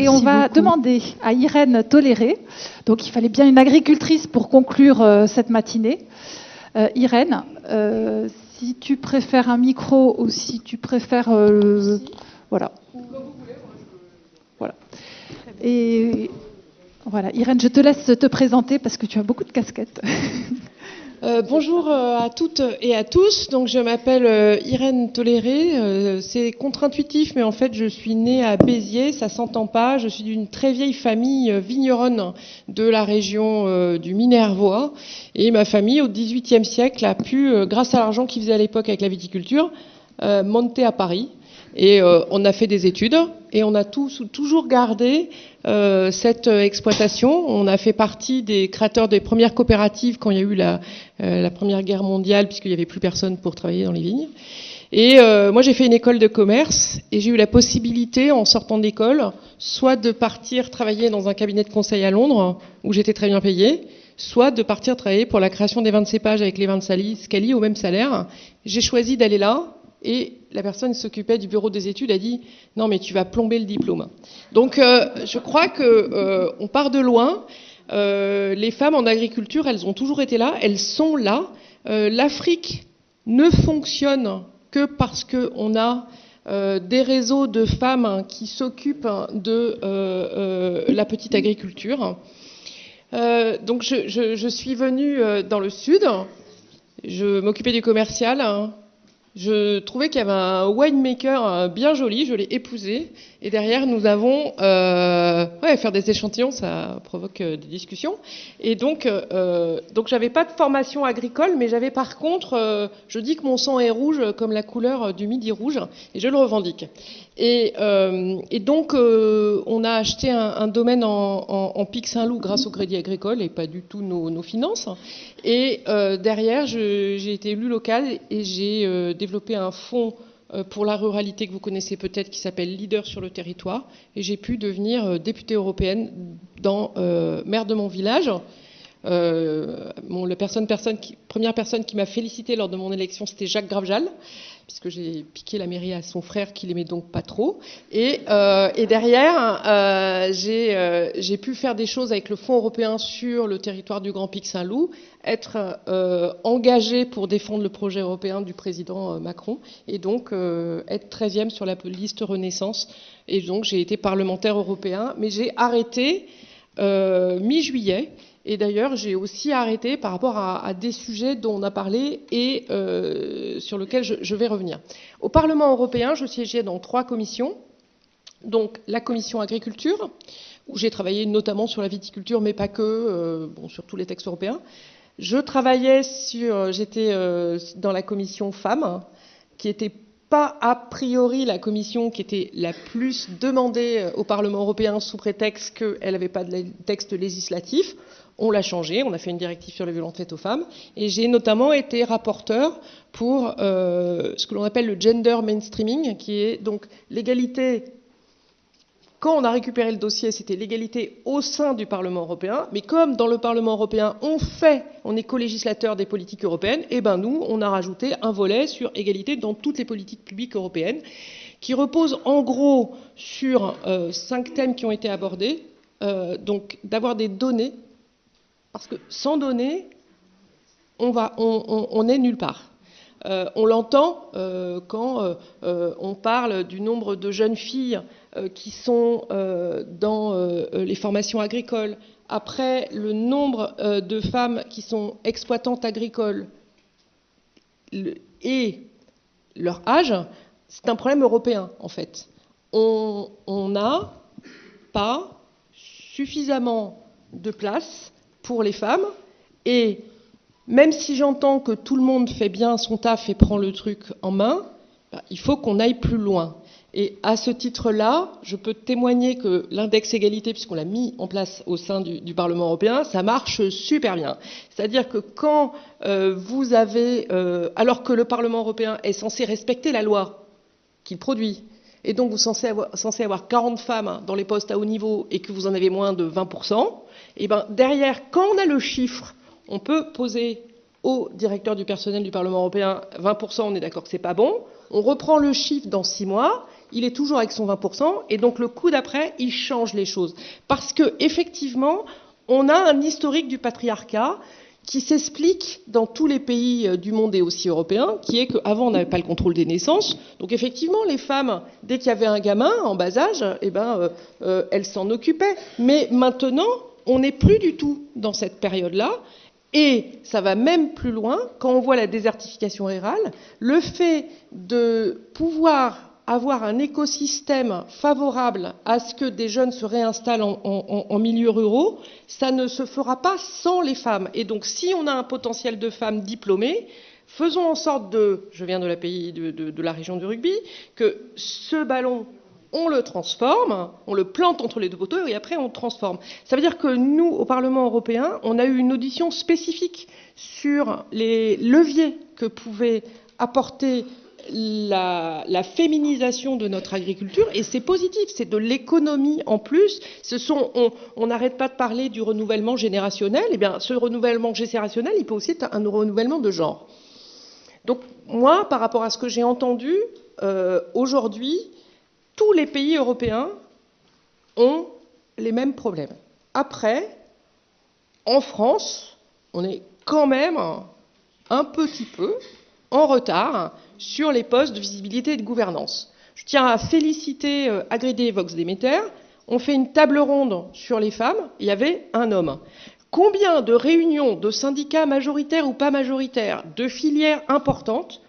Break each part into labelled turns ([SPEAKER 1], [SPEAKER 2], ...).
[SPEAKER 1] Et on va demander à Irène Toléré, donc il fallait bien une agricultrice pour conclure cette matinée. Irène, si tu préfères un micro ou si tu préfères... voilà. Voilà. Et voilà, Irène, je te laisse te présenter parce que tu as beaucoup de casquettes.
[SPEAKER 2] Bonjour à toutes et à tous. Donc je m'appelle Irène Toléré. C'est contre-intuitif, mais en fait je suis née à Béziers, ça s'entend pas. Je suis d'une très vieille famille vigneronne de la région du Minervois. Et ma famille, au XVIIIe siècle, a pu, grâce à l'argent qu'ils faisaient à l'époque avec la viticulture, monter à Paris. Et on a fait des études et on a toujours gardé cette exploitation. On a fait partie des créateurs des premières coopératives quand il y a eu la Première Guerre mondiale, puisqu'il n'y avait plus personne pour travailler dans les vignes. Et moi, j'ai fait une école de commerce et j'ai eu la possibilité, en sortant d'école, soit de partir travailler dans un cabinet de conseil à Londres, où j'étais très bien payée, soit de partir travailler pour la création des vins de cépage avec les vins de Scali au même salaire. J'ai choisi d'aller là. Et la personne qui s'occupait du bureau des études a dit « Non, mais tu vas plomber le diplôme ». Donc, je crois qu'on part de loin. Les femmes en agriculture, elles ont toujours été là, elles sont là. L'Afrique ne fonctionne que parce qu'on a des réseaux de femmes qui s'occupent de la petite agriculture. Donc, je suis venue dans le sud. Je m'occupais du commercial. Je trouvais qu'il y avait un winemaker bien joli, je l'ai épousé. Et derrière, nous avons... faire des échantillons, ça provoque des discussions. Et donc j'avais pas de formation agricole, mais j'avais par contre... je dis que mon sang est rouge comme la couleur du Midi rouge, et je le revendique. Et donc, on a acheté un domaine en Pic Saint-Loup grâce au Crédit Agricole, et pas du tout nos finances. Et derrière, j'ai été élue locale et j'ai développé un fonds pour la ruralité que vous connaissez peut-être, qui s'appelle Leader sur le territoire. Et j'ai pu devenir députée européenne maire de mon village. La première personne qui m'a félicité lors de mon élection, c'était Jacques Gravejal, puisque j'ai piqué la mairie à son frère, qui l'aimait donc pas trop. Et derrière, j'ai pu faire des choses avec le Fonds européen sur le territoire du Grand Pic Saint-Loup, être engagée pour défendre le projet européen du président Macron, et donc être 13e sur la liste Renaissance. Et donc j'ai été parlementaire européen, mais j'ai arrêté mi-juillet. Et d'ailleurs, j'ai aussi arrêté par rapport à des sujets dont on a parlé et sur lesquels je vais revenir. Au Parlement européen, je siégeais dans 3 commissions. Donc la commission agriculture, où j'ai travaillé notamment sur la viticulture, mais pas que, sur tous les textes européens. J'étais dans la commission femmes, qui était pas a priori la commission qui était la plus demandée au Parlement européen sous prétexte qu'elle n'avait pas de texte législatif. On l'a changé, on a fait une directive sur les violences faites aux femmes. Et j'ai notamment été rapporteur pour ce que l'on appelle le gender mainstreaming, qui est donc l'égalité. Quand on a récupéré le dossier, c'était l'égalité au sein du Parlement européen. Mais comme dans le Parlement européen, on est co-législateur des politiques européennes, et ben nous, on a rajouté un volet sur égalité dans toutes les politiques publiques européennes, qui repose en gros sur 5 thèmes qui ont été abordés. Donc d'avoir des données, parce que sans données, on est nulle part. On l'entend quand on parle du nombre de jeunes filles qui sont dans les formations agricoles. Après, le nombre de femmes qui sont exploitantes agricoles et leur âge, c'est un problème européen, en fait. On n'a pas suffisamment de place pour les femmes, et même si j'entends que tout le monde fait bien son taf et prend le truc en main, il faut qu'on aille plus loin. Et à ce titre-là, je peux témoigner que l'index égalité, puisqu'on l'a mis en place au sein du Parlement européen, ça marche super bien. C'est-à-dire que quand vous avez... alors que le Parlement européen est censé respecter la loi qu'il produit, et donc vous êtes censé avoir 40 femmes dans les postes à haut niveau et que vous en avez moins de 20%, et ben derrière, quand on a le chiffre, on peut poser au directeur du personnel du Parlement européen 20%, on est d'accord que c'est pas bon. On reprend le chiffre dans 6 mois. il est toujours avec son 20%, et donc le coup d'après, il change les choses. Parce que effectivement, on a un historique du patriarcat qui s'explique dans tous les pays du monde et aussi européens, qui est qu'avant, on n'avait pas le contrôle des naissances. Donc effectivement, les femmes, dès qu'il y avait un gamin en bas âge, elles s'en occupaient. Mais maintenant, on n'est plus du tout dans cette période-là. Et ça va même plus loin, quand on voit la désertification rurale, le fait de pouvoir avoir un écosystème favorable à ce que des jeunes se réinstallent en milieux ruraux, ça ne se fera pas sans les femmes. Et donc, si on a un potentiel de femmes diplômées, faisons en sorte je viens de la région du rugby, que ce ballon, on le transforme, on le plante entre les deux poteaux et après on le transforme. Ça veut dire que nous, au Parlement européen, on a eu une audition spécifique sur les leviers que pouvait apporter la féminisation de notre agriculture, et c'est positif, c'est de l'économie en plus. On n'arrête pas de parler du renouvellement générationnel, et bien ce renouvellement générationnel, il peut aussi être un renouvellement de genre. Donc moi, par rapport à ce que j'ai entendu, aujourd'hui, tous les pays européens ont les mêmes problèmes. Après, en France, on est quand même un petit peu en retard sur les postes de visibilité et de gouvernance. Je tiens à féliciter Agrede et Vox Demeter. On fait une table ronde sur les femmes, il y avait un homme. Combien de réunions de syndicats majoritaires ou pas majoritaires, de filières importantes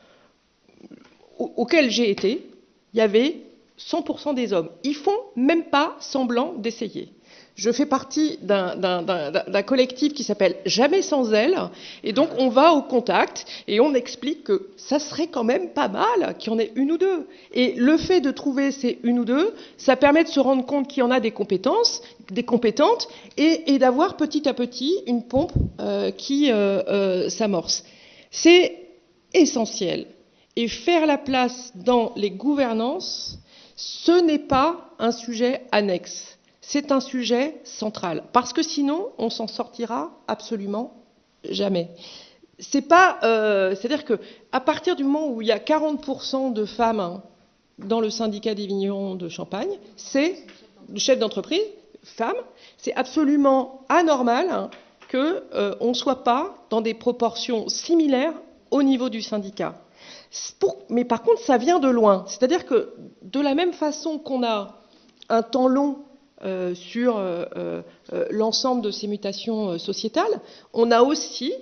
[SPEAKER 2] auxquelles j'ai été, il y avait 100% des hommes. Ils font même pas semblant d'essayer. Je fais partie d'un collectif qui s'appelle Jamais sans elle, et donc on va au contact et on explique que ça serait quand même pas mal qu'il y en ait une ou deux. Et le fait de trouver ces une ou deux, ça permet de se rendre compte qu'il y en a des compétences, des compétentes, et d'avoir petit à petit une pompe qui s'amorce. C'est essentiel. Et faire la place dans les gouvernances, ce n'est pas un sujet annexe. C'est un sujet central, parce que sinon, on s'en sortira absolument jamais. C'est-à-dire qu'à partir du moment où il y a 40% de femmes dans le syndicat des vignerons de Champagne, c'est le chef d'entreprise, femme, c'est absolument anormal qu'on ne soit pas dans des proportions similaires au niveau du syndicat. Mais par contre, ça vient de loin. C'est-à-dire que de la même façon qu'on a un temps long sur l'ensemble de ces mutations sociétales, on a aussi,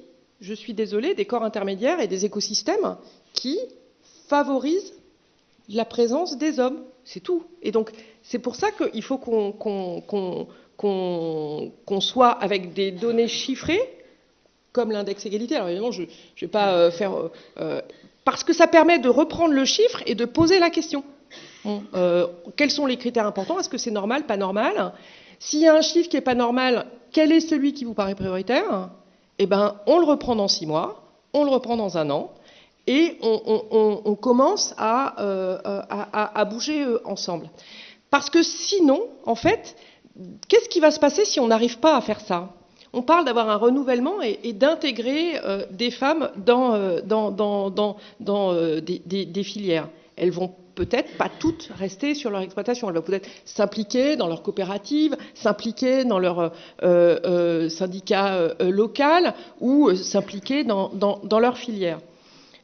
[SPEAKER 2] je suis désolée, des corps intermédiaires et des écosystèmes qui favorisent la présence des hommes. C'est tout. Et donc, c'est pour ça qu'il faut qu'on soit avec des données chiffrées, comme l'index égalité. Alors évidemment, je ne vais pas faire... parce que ça permet de reprendre le chiffre et de poser la question. Quels sont les critères importants? Est-ce que c'est normal, pas normal? S'il y a un chiffre qui n'est pas normal, quel est celui qui vous paraît prioritaire? Eh bien, on le reprend dans 6 mois, on le reprend dans 1 an, et on commence à bouger ensemble. Parce que sinon, en fait, qu'est-ce qui va se passer si on n'arrive pas à faire ça? On parle d'avoir un renouvellement et d'intégrer des femmes dans des filières. Elles vont peut-être pas toutes rester sur leur exploitation. Elles vont peut-être s'impliquer dans leur coopérative, s'impliquer dans leur syndicat local ou s'impliquer dans leur filière.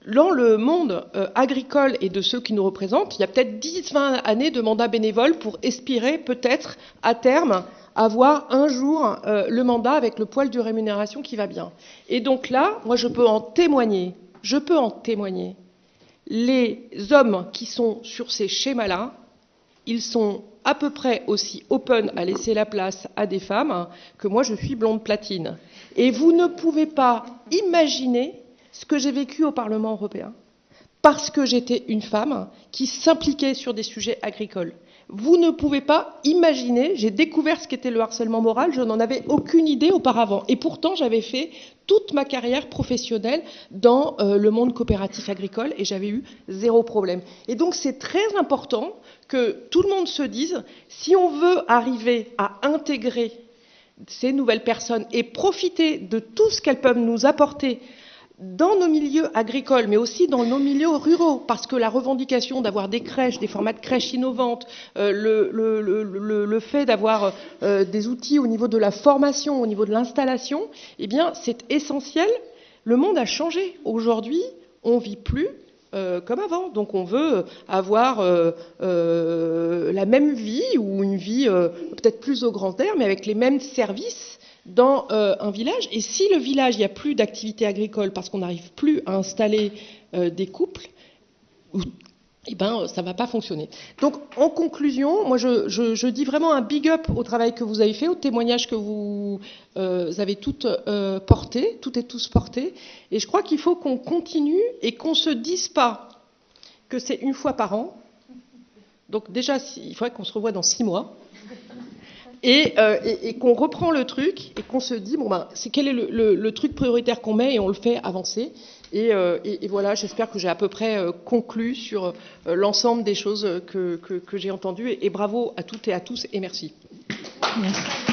[SPEAKER 2] Dans le monde agricole et de ceux qui nous représentent, il y a peut-être 10-20 années de mandat bénévole pour espérer peut-être à terme avoir un jour le mandat avec le poil de rémunération qui va bien. Et donc là, moi je peux en témoigner. Les hommes qui sont sur ces schémas-là, ils sont à peu près aussi open à laisser la place à des femmes que moi je suis blonde platine. Et vous ne pouvez pas imaginer ce que j'ai vécu au Parlement européen, parce que j'étais une femme qui s'impliquait sur des sujets agricoles. Vous ne pouvez pas imaginer, j'ai découvert ce qu'était le harcèlement moral, je n'en avais aucune idée auparavant. Et pourtant, j'avais fait toute ma carrière professionnelle dans le monde coopératif agricole et j'avais eu 0 problème. Et donc, c'est très important que tout le monde se dise, si on veut arriver à intégrer ces nouvelles personnes et profiter de tout ce qu'elles peuvent nous apporter dans nos milieux agricoles, mais aussi dans nos milieux ruraux, parce que la revendication d'avoir des crèches, des formats de crèches innovantes, le fait d'avoir des outils au niveau de la formation, au niveau de l'installation, eh bien, c'est essentiel. Le monde a changé. Aujourd'hui, on vit plus comme avant. Donc on veut avoir la même vie, ou une vie peut-être plus au grand air, mais avec les mêmes services dans un village. Et si le village, il n'y a plus d'activité agricole parce qu'on n'arrive plus à installer des couples, eh ben, ça ne va pas fonctionner. Donc, en conclusion, moi, je dis vraiment un big up au travail que vous avez fait, au témoignage que vous avez toutes porté, toutes et tous porté. Et je crois qu'il faut qu'on continue et qu'on ne se dise pas que c'est une fois par an. Donc, déjà, il faudrait qu'on se revoie dans 6 mois. Et qu'on reprend le truc et qu'on se dit, bon ben, quel est le truc prioritaire qu'on met, et on le fait avancer. Et voilà, j'espère que j'ai à peu près conclu sur l'ensemble des choses que j'ai entendues. Et bravo à toutes et à tous, et merci.
[SPEAKER 1] Merci.